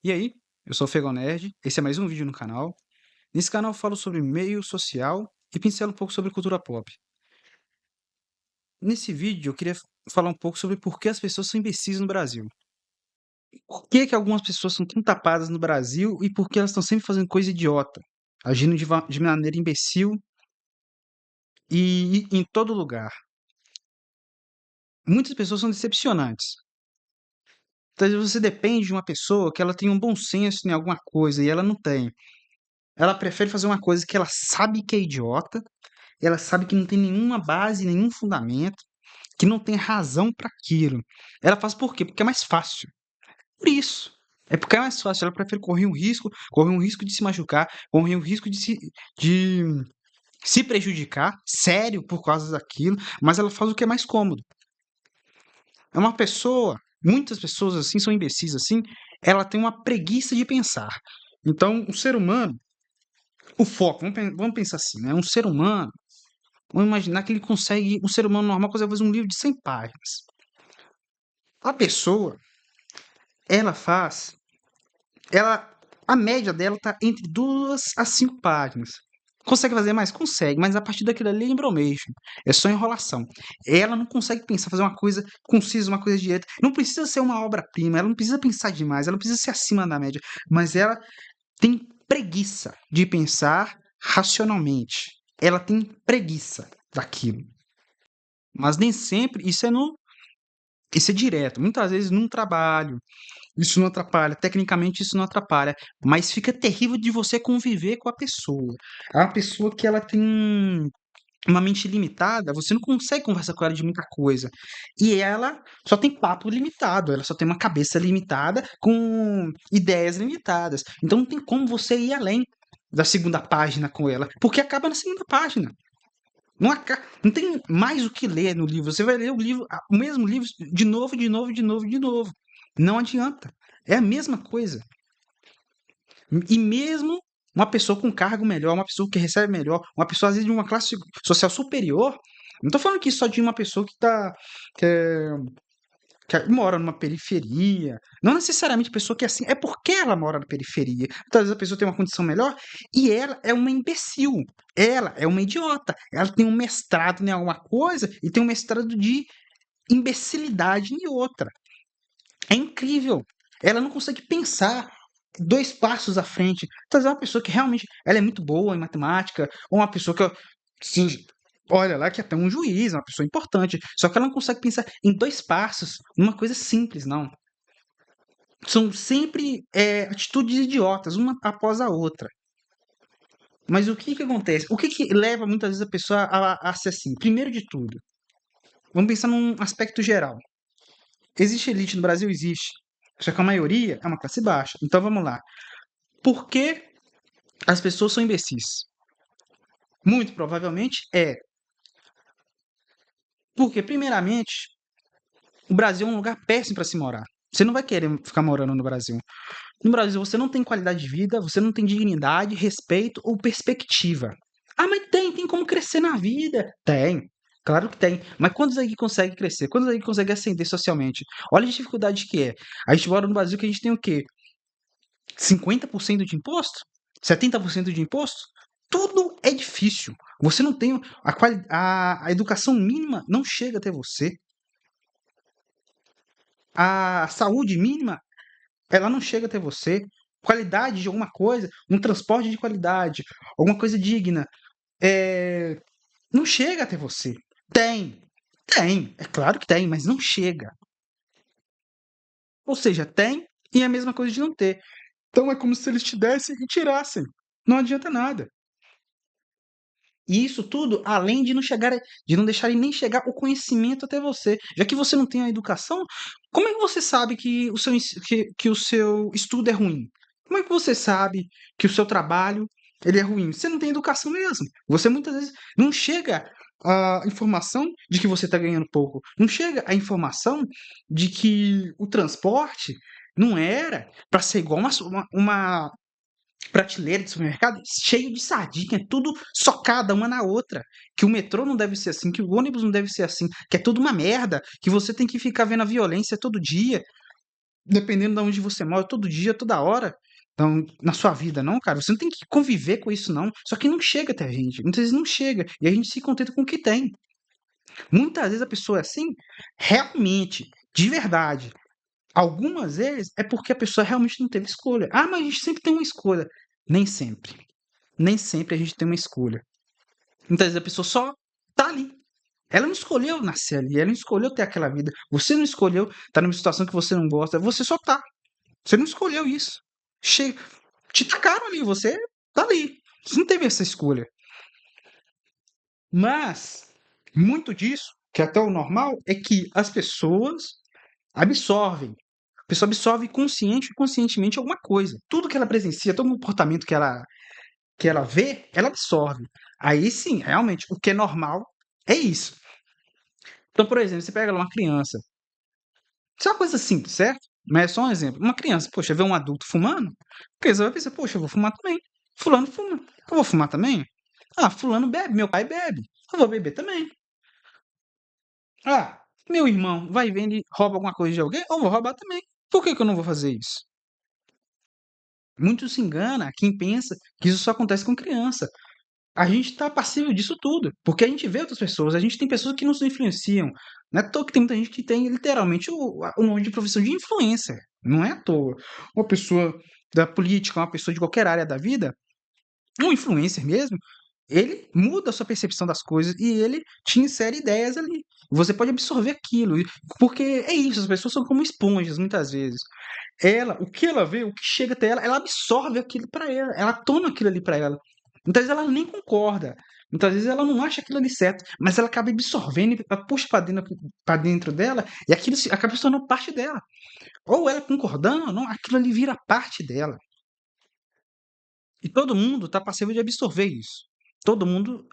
E aí, eu sou o Fegão Nerd, esse é mais um vídeo no canal. Nesse canal eu falo sobre meio social e pincelo um pouco sobre cultura pop. Nesse vídeo eu queria falar um pouco sobre por que as pessoas são imbecis no Brasil. Por que que algumas pessoas são tão tapadas no Brasil e por que elas estão sempre fazendo coisa idiota, agindo de maneira imbecil e em todo lugar. Muitas pessoas são decepcionantes. Então, às vezes você depende de uma pessoa que ela tem um bom senso em alguma coisa e ela não tem. Ela prefere fazer uma coisa que ela sabe que é idiota. Ela sabe que não tem nenhuma base, nenhum fundamento, que não tem razão para aquilo. Ela faz por quê? Porque é mais fácil. Por isso. É porque é mais fácil. Ela prefere correr um risco de se machucar, correr um risco de se prejudicar, sério, por causa daquilo, mas ela faz o que é mais cômodo. É uma pessoa, muitas pessoas assim são imbecis assim, ela tem uma preguiça de pensar. Então, o ser humano, o foco, vamos pensar assim, né? Um ser humano. Vamos imaginar que ele consegue, um ser humano normal consegue fazer um livro de 100 páginas. A pessoa, ela faz, ela, a média dela tá entre 2 a 5 páginas. Consegue fazer mais? Consegue, mas a partir daquilo ali é embromation. É só enrolação. Ela não consegue pensar, fazer uma coisa concisa, uma coisa direta. Não precisa ser uma obra-prima, ela não precisa pensar demais, ela não precisa ser acima da média. Mas ela tem preguiça de pensar racionalmente. Ela tem preguiça daquilo. Mas nem sempre isso é no isso é direto. Muitas vezes num trabalho, isso não atrapalha. Tecnicamente isso não atrapalha, mas fica terrível de você conviver com a pessoa. É uma pessoa que ela tem uma mente limitada, você não consegue conversar com ela de muita coisa. E ela só tem papo limitado, ela só tem uma cabeça limitada com ideias limitadas. Então não tem como você ir além da segunda página com ela, porque acaba na segunda página. Não tem mais o que ler no livro. Você vai ler o livro, o mesmo livro de novo, de novo, de novo, de novo. Não adianta. É a mesma coisa. E mesmo uma pessoa com cargo melhor, uma pessoa que recebe melhor, uma pessoa às vezes de uma classe social superior. Não estou falando aqui só de uma pessoa que, é- que mora numa periferia. Não necessariamente pessoa que é assim, é porque ela mora na periferia. Muitas vezes a pessoa tem uma condição melhor e ela é uma imbecil. Ela é uma idiota. Ela tem um mestrado em alguma coisa e tem um mestrado de imbecilidade em outra. É incrível. Ela não consegue pensar 2 passos à frente. Então, é uma pessoa que realmente ela é muito boa em matemática, ou uma pessoa que, sim, olha lá que é até um juiz, uma pessoa importante. Só que ela não consegue pensar em 2 passos, numa coisa simples, não. São sempre atitudes idiotas, uma após a outra. Mas o que que acontece? O que que leva muitas vezes a pessoa a ser assim? Primeiro de tudo, vamos pensar num aspecto geral. Existe elite no Brasil? Existe. Só que a maioria é uma classe baixa. Então vamos lá. Por que as pessoas são imbecis? Muito provavelmente porque, primeiramente, o Brasil é um lugar péssimo para se morar. Você não vai querer ficar morando no Brasil. No Brasil, você não tem qualidade de vida, você não tem dignidade, respeito ou perspectiva. Ah, mas tem como crescer na vida. Tem. Claro que tem. Mas quantos aí que conseguem crescer? Quantos aí que conseguem ascender socialmente? Olha a dificuldade que é. A gente mora no Brasil que a gente tem o quê? 50% de imposto? 70% de imposto? Tudo é difícil. Você não tem a educação mínima não chega até você. A saúde mínima, ela não chega até você. Qualidade de alguma coisa, um transporte de qualidade, alguma coisa digna, é, não chega até você. Tem, é claro que tem, mas não chega. Ou seja, tem e é a mesma coisa de não ter. Então é como se eles te dessem e tirassem. Não adianta nada. E isso tudo além de não chegar, de não deixarem nem chegar o conhecimento até você. Já que você não tem a educação, como é que você sabe que que o seu estudo é ruim? Como é que você sabe que o seu trabalho ele é ruim? Você não tem educação mesmo. Você muitas vezes não chega a informação de que você está ganhando pouco. Não chega a informação de que o transporte não era para ser igual uma prateleira de supermercado cheio de sardinha, tudo socada uma na outra. Que o metrô não deve ser assim, que o ônibus não deve ser assim, que é tudo uma merda, que você tem que ficar vendo a violência todo dia. dependendo de onde você mora, todo dia, toda hora, então, na sua vida, não, cara. Você não tem que conviver com isso, não. Só que não chega até a gente. Muitas vezes não chega. E a gente se contenta com o que tem. Muitas vezes a pessoa é assim, realmente, de verdade. Algumas vezes é porque a pessoa realmente não teve escolha. Ah, mas a gente sempre tem uma escolha. Nem sempre. Nem sempre a gente tem uma escolha. Muitas vezes a pessoa só tá ali. Ela não escolheu nascer ali, ela não escolheu ter aquela vida. Você não escolheu estar numa situação que você não gosta, você só tá. Você não escolheu isso. Chega, te tacaram ali, você tá ali. Você não teve essa escolha. Mas muito disso, que é até o normal, é que as pessoas absorvem. A pessoa absorve consciente e inconscientemente alguma coisa. Tudo que ela presencia, todo comportamento que ela vê, ela absorve. Aí sim, realmente, o que é normal é isso. Então, por exemplo, você pega lá uma criança. Isso é uma coisa simples, certo? Mas é só um exemplo. Uma criança, poxa, vê um adulto fumando, a criança vai pensar, poxa, eu vou fumar também. Fulano fuma, eu vou fumar também. Ah, fulano bebe, meu pai bebe, eu vou beber também. Ah, meu irmão vai vendo e rouba alguma coisa de alguém, eu vou roubar também. Por que que eu não vou fazer isso? Muito se engana quem pensa que isso só acontece com criança. A gente está passível disso tudo, porque a gente vê outras pessoas, a gente tem pessoas que nos influenciam. Não é à toa que tem muita gente que tem literalmente o nome de profissão de influencer. Não é à toa. Uma pessoa da política, uma pessoa de qualquer área da vida, um influencer mesmo, ele muda a sua percepção das coisas e ele te insere ideias ali. Você pode absorver aquilo, porque é isso, as pessoas são como esponjas muitas vezes. Ela, o que ela vê, o que chega até ela, ela absorve aquilo para ela, ela toma aquilo ali para ela. Muitas vezes ela nem concorda, muitas vezes ela não acha aquilo ali certo, mas ela acaba absorvendo e puxa para dentro dela e aquilo acaba se tornando parte dela. Ou ela concordando ou não, aquilo ali vira parte dela. E todo mundo está passível de absorver isso. Todo mundo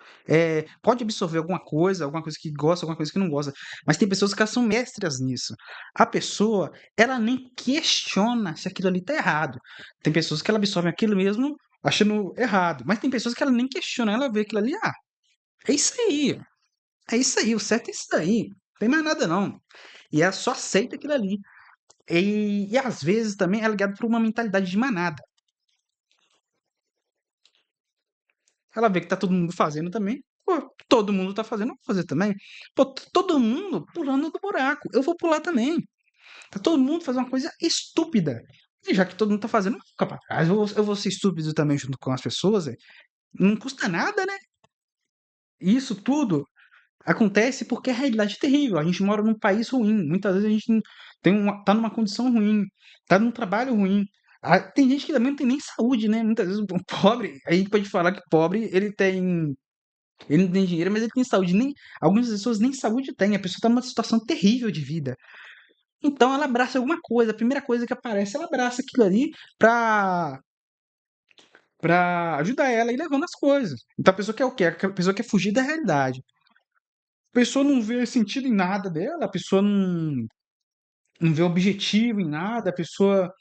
pode absorver alguma coisa que gosta, alguma coisa que não gosta. Mas tem pessoas que elas são mestras nisso. A pessoa, ela nem questiona se aquilo ali está errado. Tem pessoas que ela absorvem aquilo mesmo achando errado. Mas tem pessoas que ela nem questiona, ela vê aquilo ali, ah, é isso aí. É isso aí, o certo é isso aí. Não tem mais nada não. E ela só aceita aquilo ali. E às vezes também é ligado por uma mentalidade de manada. Ela vê que tá todo mundo fazendo também. Pô, todo mundo tá fazendo, eu vou fazer também. Pô, todo mundo pulando do buraco. Eu vou pular também. Tá todo mundo fazendo uma coisa estúpida. E já que todo mundo tá fazendo, fica pra trás. Eu vou ser estúpido também junto com as pessoas. Não custa nada, né? E isso tudo acontece porque a realidade é terrível. A gente mora num país ruim. Muitas vezes a gente tá numa condição ruim, tá num trabalho ruim. Ah, tem gente que também não tem nem saúde, né? Muitas vezes o pobre, a gente pode falar que pobre, ele não tem dinheiro, mas ele tem saúde. Nem, algumas pessoas nem saúde têm. A pessoa está numa situação terrível de vida. Então ela abraça alguma coisa. A primeira coisa que aparece, ela abraça aquilo ali pra, pra ajudar ela a ir levando as coisas. Então a pessoa quer o quê? A pessoa quer fugir da realidade. A pessoa não vê sentido em nada dela, a pessoa não vê objetivo em nada, a pessoa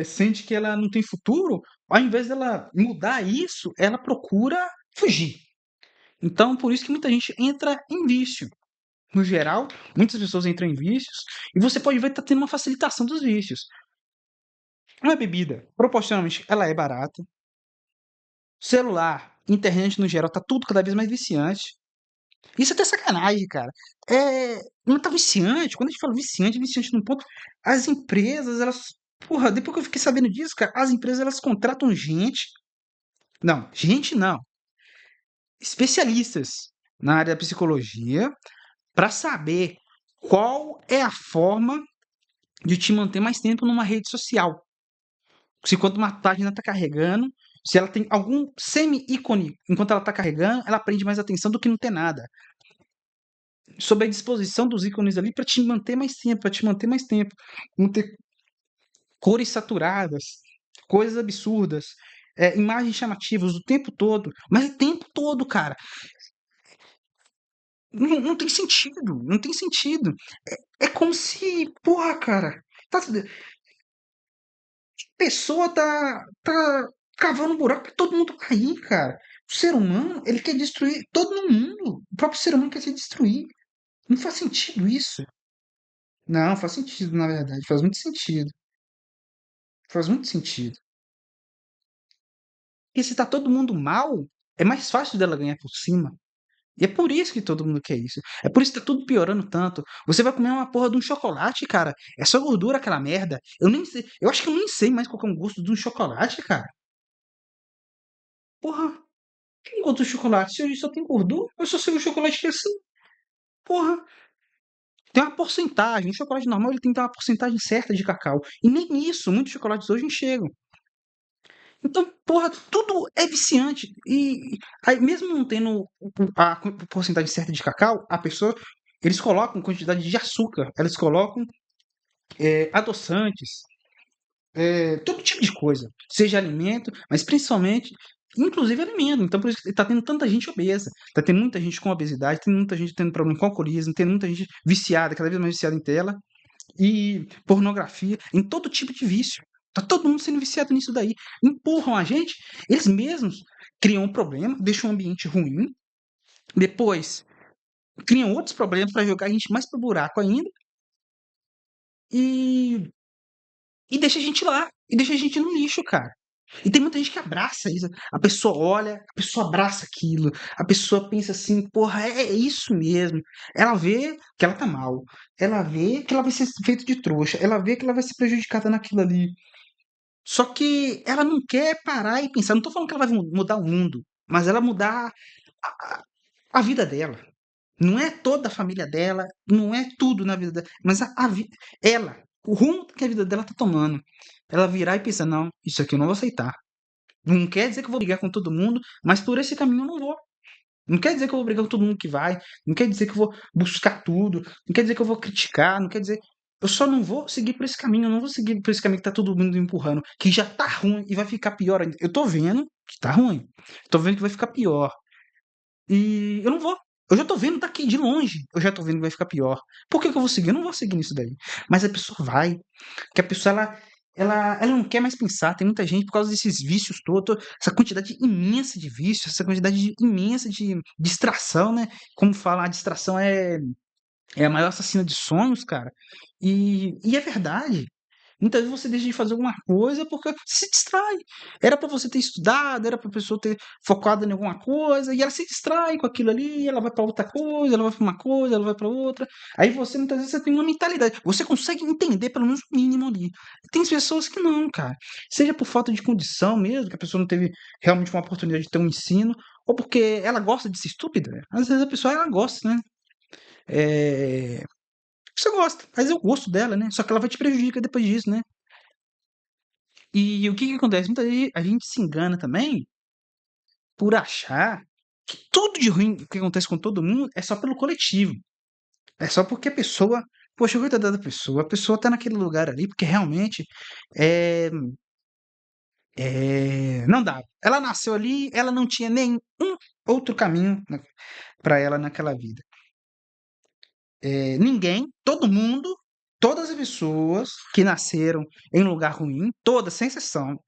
sente que ela não tem futuro. Ao invés dela mudar isso, ela procura fugir. Então, por isso que muita gente entra em vício. No geral, muitas pessoas entram em vícios e você pode ver que está tendo uma facilitação dos vícios. Uma bebida, proporcionalmente, ela é barata. Celular, internet no geral, tá tudo cada vez mais viciante. Isso é até sacanagem, cara. Não tá viciante. Quando a gente fala viciante, viciante num ponto. As empresas, elas. Porra, depois que eu fiquei sabendo disso, cara, as empresas elas contratam gente. Não, gente não. Especialistas na área da psicologia para saber qual é a forma de te manter mais tempo numa rede social. Se quando uma página está carregando, se ela tem algum semi-ícone enquanto ela está carregando, ela prende mais atenção do que não ter nada. Sobre a disposição dos ícones ali para te manter mais tempo, para te manter mais tempo. Não ter cores saturadas, coisas absurdas, imagens chamativas o tempo todo. Mas o tempo todo, cara. Não tem sentido, não tem sentido. É como se, porra, cara, tá, pessoa tá cavando um buraco pra todo mundo cair, cara. O ser humano, ele quer destruir todo mundo. O próprio ser humano quer se destruir. Não faz sentido isso. Não, faz sentido, na verdade, faz muito sentido. Faz muito sentido. Porque se tá todo mundo mal, é mais fácil dela ganhar por cima. E é por isso que todo mundo quer isso. É por isso que tá tudo piorando tanto. Você vai comer uma porra de um chocolate, cara. É só gordura aquela merda. Eu nem sei. Eu acho que eu nem sei mais qual que é o gosto de um chocolate, cara. Porra, quem gosta de chocolate? Se só tem gordura, eu só sei o chocolate que é assim. Porra, tem uma porcentagem. O chocolate normal ele tem que ter uma porcentagem certa de cacau. E nem isso, muitos chocolates hoje enxergam. Então, porra, tudo é viciante. E aí, mesmo não tendo a porcentagem certa de cacau, a pessoa. Eles colocam quantidade de açúcar, eles colocam adoçantes, todo tipo de coisa. Seja alimento, mas principalmente, inclusive alimento. Então, por isso que tá tendo tanta gente obesa. Tá tendo muita gente com obesidade, tem muita gente tendo problema com alcoolismo, tem muita gente viciada, cada vez mais viciada em tela e pornografia, em todo tipo de vício. Tá todo mundo sendo viciado nisso daí. Empurram a gente, eles mesmos criam um problema, deixam um ambiente ruim, depois criam outros problemas para jogar a gente mais pro buraco ainda e, e deixa a gente lá, e deixa a gente no lixo, cara. E tem muita gente que abraça isso. A pessoa olha, a pessoa abraça aquilo, a pessoa pensa assim, porra, é isso mesmo. Ela vê que ela tá mal, ela vê que ela vai ser feita de trouxa, ela vê que ela vai ser prejudicada naquilo ali. Só que ela não quer parar e pensar. Não tô falando que ela vai mudar o mundo, mas ela mudar a, a vida dela. Não é toda a família dela, não é tudo na vida dela, mas ela, o rumo que a vida dela tá tomando. Ela virar e pensar, não, isso aqui eu não vou aceitar. Não quer dizer que eu vou brigar com todo mundo, mas por esse caminho eu não vou. Não quer dizer que eu vou brigar com todo mundo que vai, não quer dizer que eu vou buscar tudo, não quer dizer que eu vou criticar, não quer dizer. Eu só não vou seguir por esse caminho, eu não vou seguir por esse caminho que tá todo mundo empurrando, que já tá ruim e vai ficar pior ainda. Eu tô vendo que tá ruim, tô vendo que vai ficar pior. E eu não vou. Eu já tô vendo daqui de longe, eu já tô vendo que vai ficar pior. Por que que eu vou seguir? Eu não vou seguir nisso daí. Mas a pessoa vai, que a pessoa ela não quer mais pensar. Tem muita gente por causa desses vícios todos, essa quantidade imensa de vícios, essa quantidade imensa de distração, né? Como fala, a distração é a maior assassina de sonhos, cara. E é verdade. Muitas vezes você deixa de fazer alguma coisa porque se distrai. Era para você ter estudado, era para a pessoa ter focado em alguma coisa, e ela se distrai com aquilo ali, ela vai para outra coisa, ela vai para uma coisa, ela vai para outra. Aí você muitas vezes você tem uma mentalidade, você consegue entender pelo menos o mínimo ali. Tem pessoas que não, cara. Seja por falta de condição mesmo, que a pessoa não teve realmente uma oportunidade de ter um ensino, ou porque ela gosta de ser estúpida. Às vezes a pessoa ela gosta, né? É, você gosta, mas é o gosto dela, né? Só que ela vai te prejudicar depois disso, né? E o que que acontece? Muita vezes a gente se engana também por achar que tudo de ruim que acontece com todo mundo é só pelo coletivo. É só porque a pessoa, poxa, coitada da pessoa, a pessoa tá naquele lugar ali porque realmente é, não dá. Ela nasceu ali, ela não tinha nenhum outro caminho para ela naquela vida. Ninguém, todo mundo, todas as pessoas que nasceram em lugar ruim, todas, sem exceção,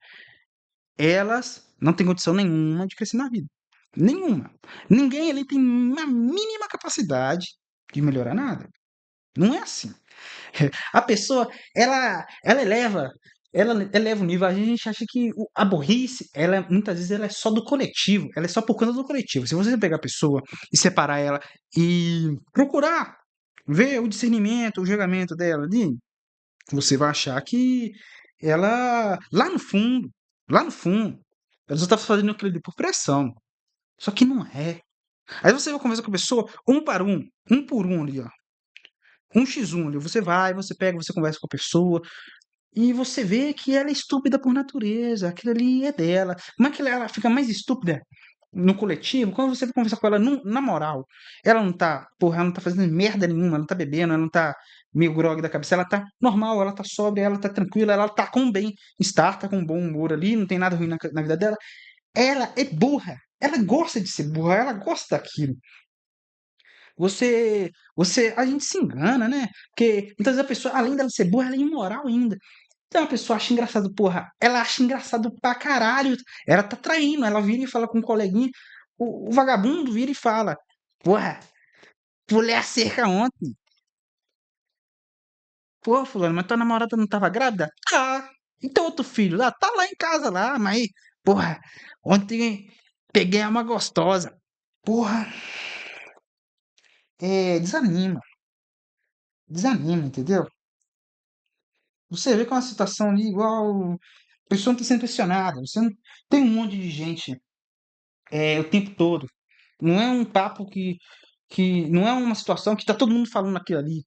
elas não têm condição nenhuma de crescer na vida. Nenhuma. Ninguém ali tem uma mínima capacidade de melhorar nada. Não é assim. A pessoa, ela eleva o nível. A gente acha que a burrice, muitas vezes ela é só do coletivo. Ela é só por conta do coletivo. Se você pegar a pessoa e separar ela e procurar ver o discernimento, o julgamento dela ali, você vai achar que ela, lá no fundo, ela só tá fazendo aquilo ali por pressão. Só que não é. Aí você vai conversar com a pessoa um para um por um ali, ó. Um x um ali. Você vai, você pega, você conversa com a pessoa e você vê que ela é estúpida por natureza. Aquilo ali é dela. Como é que ela fica mais estúpida no coletivo? Quando você vai conversar com ela na moral, ela não tá, porra, ela não tá fazendo merda nenhuma, ela não tá bebendo, ela não tá meio grogue da cabeça, ela tá normal, ela tá sóbria, ela tá tranquila, ela tá com bem-estar, tá com bom humor ali, não tem nada ruim na vida dela. Ela é burra. Ela gosta de ser burra, ela gosta daquilo. A gente se engana, né? Porque muitas vezes a pessoa, além dela ser burra, ela é imoral ainda. Então a pessoa acha engraçado, porra, ela acha engraçado pra caralho. Ela tá traindo, ela vira e fala com um coleguinha, o vagabundo vira e fala, porra, pulei a cerca ontem. Pô, fulano, mas tua namorada não tava grávida? Tá. E teu outro filho lá? Tá lá em casa lá, mas, porra, ontem peguei uma gostosa. Porra, desanima, desanima, entendeu? Você vê que é uma situação ali igual. A pessoa não tá sendo pressionada. Você não tem um monte de gente o tempo todo. Não é um papo que. Não é uma situação que tá todo mundo falando aquilo ali.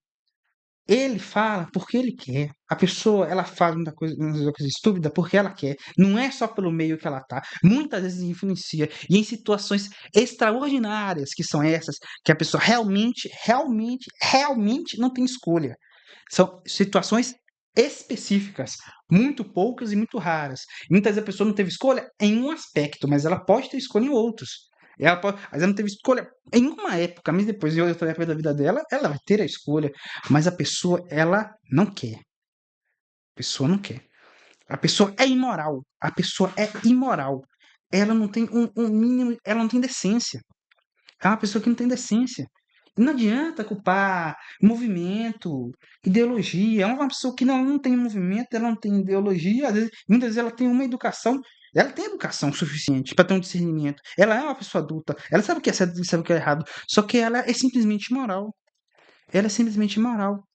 Ele fala porque ele quer. A pessoa, ela fala uma coisa estúpida porque ela quer. Não é só pelo meio que ela tá. Muitas vezes influencia. E em situações extraordinárias que são essas, que a pessoa realmente, realmente, realmente não tem escolha. São situações específicas, muito poucas e muito raras. Muitas vezes a pessoa não teve escolha em um aspecto, mas ela pode ter escolha em outros. Ela pode, às vezes não teve escolha em uma época, mas depois em outra época da vida dela, ela vai ter a escolha. Mas a pessoa, ela não quer. A pessoa não quer. A pessoa é imoral. A pessoa é imoral. Ela não tem um mínimo, ela não tem decência. É uma pessoa que não tem decência. Não adianta culpar movimento, ideologia. É uma pessoa que não tem movimento, ela não tem ideologia. Às vezes, muitas vezes ela tem uma educação. Ela tem educação suficiente para ter um discernimento. Ela é uma pessoa adulta. Ela sabe o que é certo e sabe o que é errado. Só que ela é simplesmente imoral. Ela é simplesmente imoral.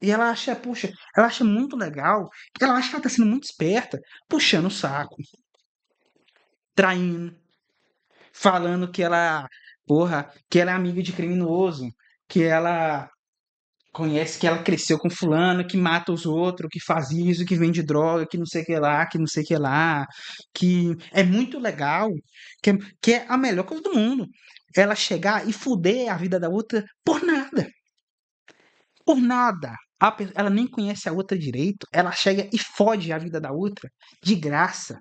E ela acha, puxa, ela acha muito legal. Ela acha que ela tá sendo muito esperta, puxando o saco, traindo, falando que ela, porra, que ela é amiga de criminoso, que ela conhece, que ela cresceu com fulano, que mata os outros, que faz isso, que vende droga, que não sei o que lá, que não sei o que lá, que é muito legal, que é a melhor coisa do mundo. Ela chegar e fuder a vida da outra por nada, por nada. Ela nem conhece a outra direito, ela chega e fode a vida da outra de graça.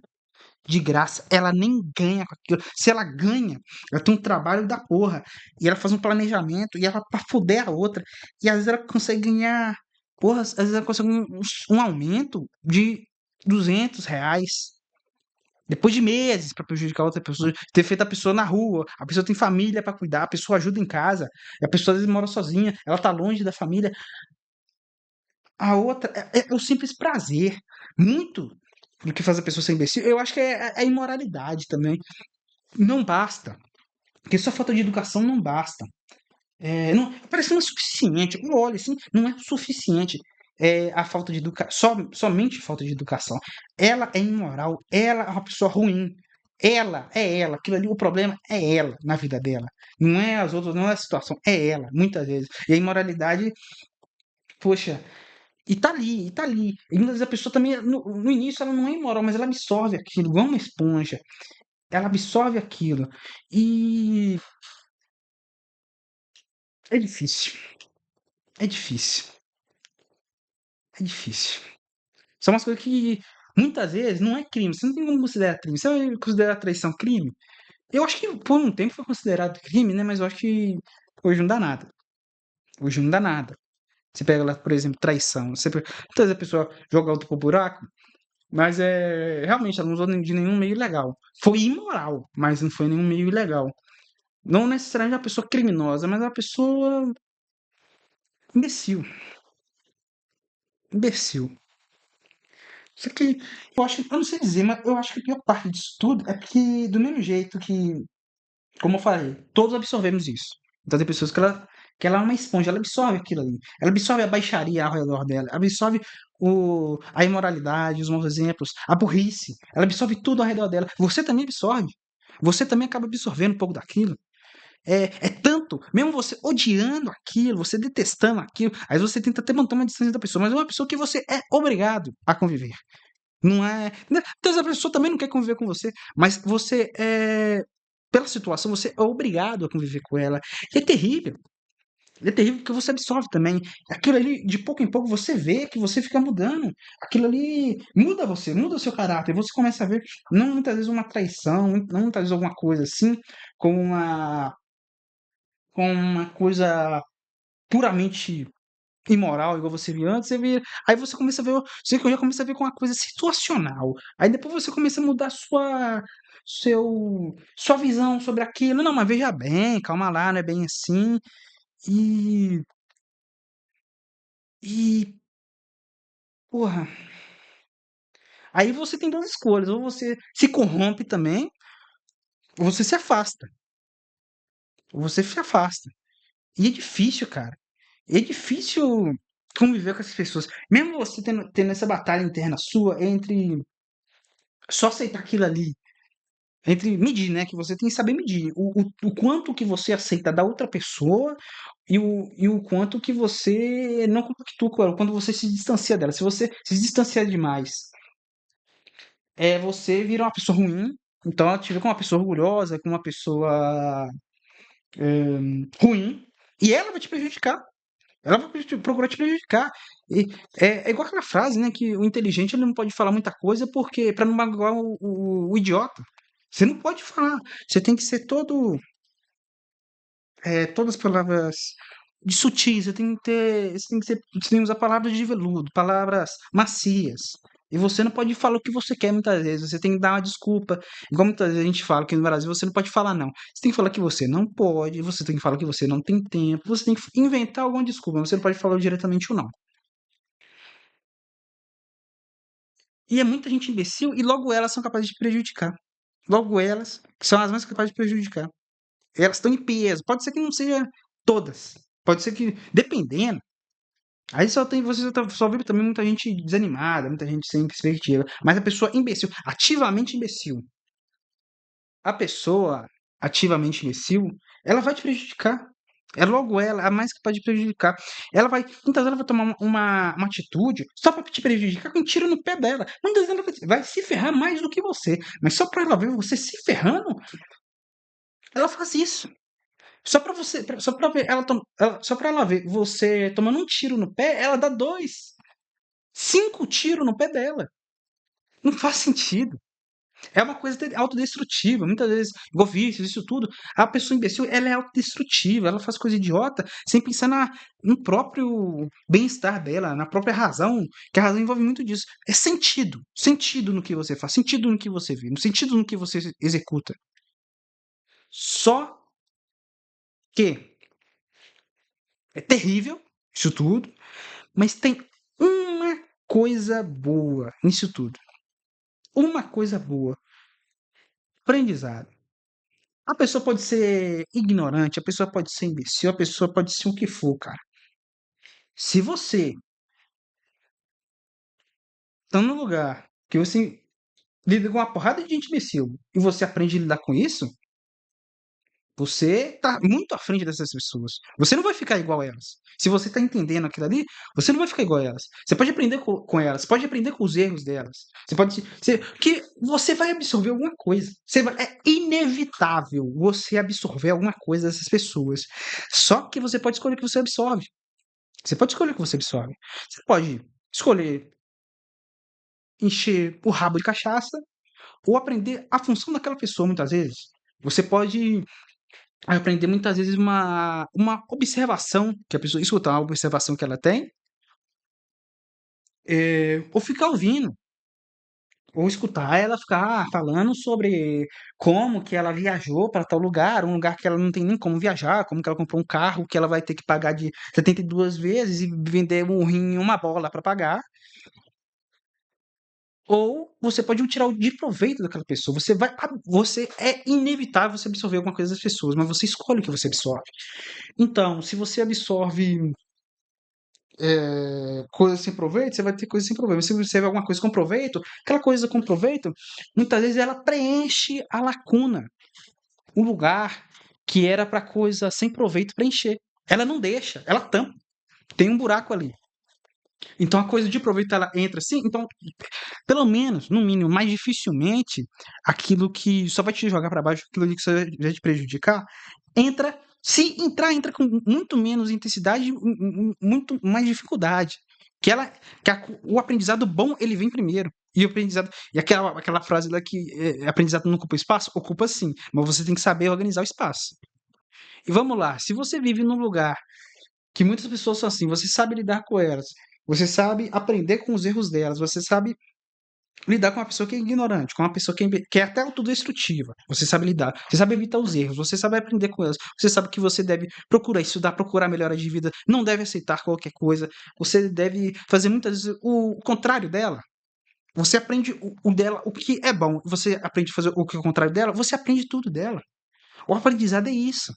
De graça, ela nem ganha com aquilo. Se ela ganha, ela tem um trabalho da porra. E ela faz um planejamento, e ela pra fuder a outra. E às vezes ela consegue ganhar. Porra, às vezes ela consegue um aumento de R$ 200. Depois de meses pra prejudicar outra pessoa, ter feito a pessoa na rua, a pessoa tem família pra cuidar, a pessoa ajuda em casa, e a pessoa às vezes mora sozinha, ela tá longe da família. A outra é o simples prazer. Muito do que faz a pessoa ser imbecil, eu acho que é a imoralidade também. Não basta. Porque só falta de educação não basta. Não, parece que não é suficiente. Olha, assim, não é suficiente a falta de educação. Somente falta de educação. Ela é imoral. Ela é uma pessoa ruim. Ela é ela. Aquilo ali, o problema é ela na vida dela. Não é as outras, não é a situação. É ela, muitas vezes. E a imoralidade, poxa, e tá ali, e tá ali. E muitas vezes a pessoa também, no início, ela não é imoral, mas ela absorve aquilo, igual uma esponja. Ela absorve aquilo. E é difícil. É difícil. É difícil. São umas coisas que muitas vezes não é crime. Você não tem como considerar crime. Você vai considerar traição crime? Eu acho que por um tempo foi considerado crime, né? Mas eu acho que hoje não dá nada. Hoje não dá nada. Você pega lá, por exemplo, traição. Muitas vezes a pessoa joga outro pro buraco, mas realmente ela não usou de nenhum meio ilegal. Foi imoral, mas não foi nenhum meio ilegal. Não necessariamente uma pessoa criminosa, mas uma pessoa imbecil. Imbecil. Isso aqui, eu acho, eu não sei dizer, mas eu acho que a pior parte disso tudo é porque, do mesmo jeito que, como eu falei, todos absorvemos isso. Então tem pessoas que ela é uma esponja, ela absorve aquilo ali. Ela absorve a baixaria ao redor dela, absorve a imoralidade, os maus exemplos, a burrice. Ela absorve tudo ao redor dela. Você também absorve. Você também acaba absorvendo um pouco daquilo. É tanto, mesmo você odiando aquilo, você detestando aquilo, aí você tenta até manter uma distância da pessoa, mas é uma pessoa que você é obrigado a conviver. Não é. Né, então, a pessoa também não quer conviver com você, mas você pela situação, você é obrigado a conviver com ela. E é terrível. É terrível porque você absorve também. Aquilo ali, de pouco em pouco, você vê que você fica mudando. Aquilo ali muda você, muda o seu caráter. Você começa a ver, não muitas vezes uma traição, não muitas vezes alguma coisa assim, como uma coisa puramente imoral, igual você via antes, aí você começa a ver, você já começa a ver com uma coisa situacional. Aí depois você começa a mudar sua visão sobre aquilo. Não, mas veja bem, calma lá, não é bem assim. E E, porra, aí você tem 2 escolhas, ou você se corrompe também, ou você se afasta, ou você se afasta. E é difícil, cara. É difícil conviver com essas pessoas. Mesmo você tendo essa batalha interna sua entre só aceitar aquilo ali, entre medir, né? Que você tem que saber medir o quanto que você aceita da outra pessoa e o quanto que você não compactua com ela, quando você se distancia dela. Se você se distanciar demais, você vira uma pessoa ruim. Então, ela te vê como uma pessoa orgulhosa, como uma pessoa ruim, e ela vai te prejudicar. Ela vai procurar te prejudicar. E é igual aquela frase, né? Que o inteligente ele não pode falar muita coisa porque para não magoar o idiota. Você não pode falar. Você tem que ser todas as palavras de sutis. Você tem que usar palavras de veludo, palavras macias. E você não pode falar o que você quer muitas vezes. Você tem que dar uma desculpa. Igual muitas vezes a gente fala que no Brasil você não pode falar não. Você tem que falar que você não pode. Você tem que falar que você não tem tempo. Você tem que inventar alguma desculpa. Você não pode falar diretamente o não. E é muita gente imbecil e logo elas são capazes de prejudicar. Logo elas são as mais capazes de prejudicar. Elas estão em peso. Pode ser que não seja todas. Pode ser que, dependendo. Aí só vê também muita gente desanimada, muita gente sem perspectiva. Mas a pessoa imbecil, ativamente imbecil, a pessoa ativamente imbecil, ela vai te prejudicar. É logo ela, a mais capaz de prejudicar. Muitas vezes ela vai tomar uma atitude só para te prejudicar com um tiro no pé dela. Muitas vezes ela vai se ferrar mais do que você. Mas só para ela ver você se ferrando, ela faz isso. Só para ver só para ela ver você tomando um tiro no pé, ela dá dois, 5 tiros no pé dela. Não faz sentido. É uma coisa autodestrutiva. Muitas vezes, igual vícios, isso tudo, a pessoa imbecil, ela é autodestrutiva, ela faz coisa idiota sem pensar no próprio bem-estar dela, na própria razão, que a razão envolve muito disso. É sentido. Sentido no que você faz, sentido no que você vê, no sentido no que você executa. Só que é terrível isso tudo, mas tem uma coisa boa nisso tudo. Uma coisa boa. Aprendizado. A pessoa pode ser ignorante, a pessoa pode ser imbecil, a pessoa pode ser o que for, cara. Se você tá num lugar que você lida com uma porrada de gente imbecil e você aprende a lidar com isso, você tá muito à frente dessas pessoas. Você não vai ficar igual a elas. Se você tá entendendo aquilo ali, você não vai ficar igual a elas. Você pode aprender com elas, pode aprender com os erros delas. Que você vai absorver alguma coisa. É inevitável você absorver alguma coisa dessas pessoas. Só que você pode escolher o que você absorve. Você pode escolher o que você absorve. Você pode escolher encher o rabo de cachaça ou aprender a função daquela pessoa muitas vezes. Você pode aprender muitas vezes uma observação que a pessoa escutar uma observação que ela tem, ou ficar ouvindo, ou escutar ela ficar falando sobre como que ela viajou para tal lugar, um lugar que ela não tem nem como viajar, como que ela comprou um carro que ela vai ter que pagar de 72 vezes e vender um rim e uma bola para pagar. Ou você pode tirar de proveito daquela pessoa. Você é inevitável você absorver alguma coisa das pessoas, mas você escolhe o que você absorve. Então, se você absorve coisas sem proveito, você vai ter coisas sem proveito. Se você vê alguma coisa com proveito, aquela coisa com proveito, muitas vezes ela preenche a lacuna, o lugar que era para coisa sem proveito preencher. Ela não deixa, ela tampa. Tem um buraco ali. Então a coisa de proveito ela entra assim, então pelo menos, no mínimo, mais dificilmente aquilo que só vai te jogar para baixo, aquilo ali que só vai te prejudicar, entra. Se entrar, entra com muito menos intensidade, muito mais dificuldade. Que ela, o aprendizado bom ele vem primeiro. E o aprendizado. E aquela frase lá que aprendizado não ocupa espaço, ocupa sim, mas você tem que saber organizar o espaço. E vamos lá, se você vive num lugar que muitas pessoas são assim, você sabe lidar com elas, você sabe aprender com os erros delas, você sabe lidar com uma pessoa que é ignorante, com uma pessoa que é até autodestrutiva. Você sabe lidar, você sabe evitar os erros, você sabe aprender com elas, você sabe que você deve procurar estudar, procurar melhora de vida, não deve aceitar qualquer coisa, você deve fazer muitas vezes o contrário dela. Você aprende o dela, o que é bom, você aprende a fazer o que é o contrário dela, você aprende tudo dela. O aprendizado é isso.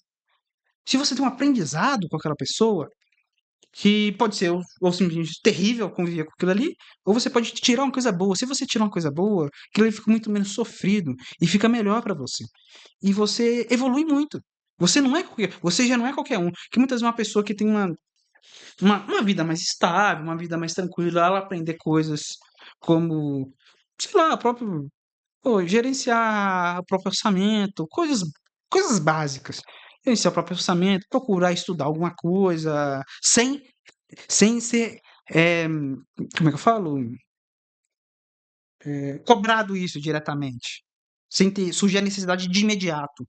Se você tem um aprendizado com aquela pessoa, que pode ser ou simplesmente terrível conviver com aquilo ali, ou você pode tirar uma coisa boa. Se você tirar uma coisa boa, aquilo ali fica muito menos sofrido e fica melhor para você. E você evolui muito. Você já não é qualquer um. Que muitas vezes uma pessoa que tem uma vida mais estável, uma vida mais tranquila, ela aprender coisas como, sei lá, próprio, pô, gerenciar o próprio orçamento, coisas básicas. Gerenciar o próprio orçamento, procurar estudar alguma coisa, sem ser, como é que eu falo? Cobrado isso diretamente. Sem ter surgir a necessidade de imediato.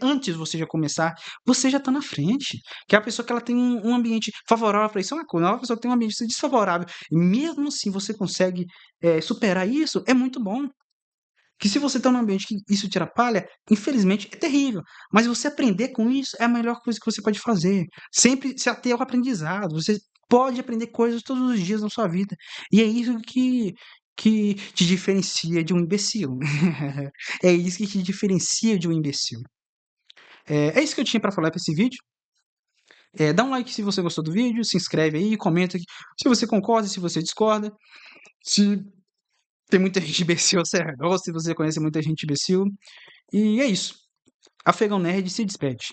Antes de você já começar, você já está na frente. Que é a pessoa que ela tem um ambiente favorável para isso é uma coisa, é uma pessoa que tem um ambiente desfavorável. E mesmo assim você consegue superar isso, é muito bom. Que se você está num ambiente que isso te atrapalha, infelizmente é terrível. Mas você aprender com isso é a melhor coisa que você pode fazer. Sempre se ater ao aprendizado. Você pode aprender coisas todos os dias na sua vida. E é isso que te diferencia de um imbecil. É isso que te diferencia de um imbecil. É isso que eu tinha para falar para esse vídeo. Dá um like se você gostou do vídeo, se inscreve aí, comenta se você concorda, se você discorda, se tem muita gente imbecil ao seu redor, se você conhece muita gente imbecil. E é isso. Afegão Nerd se despede.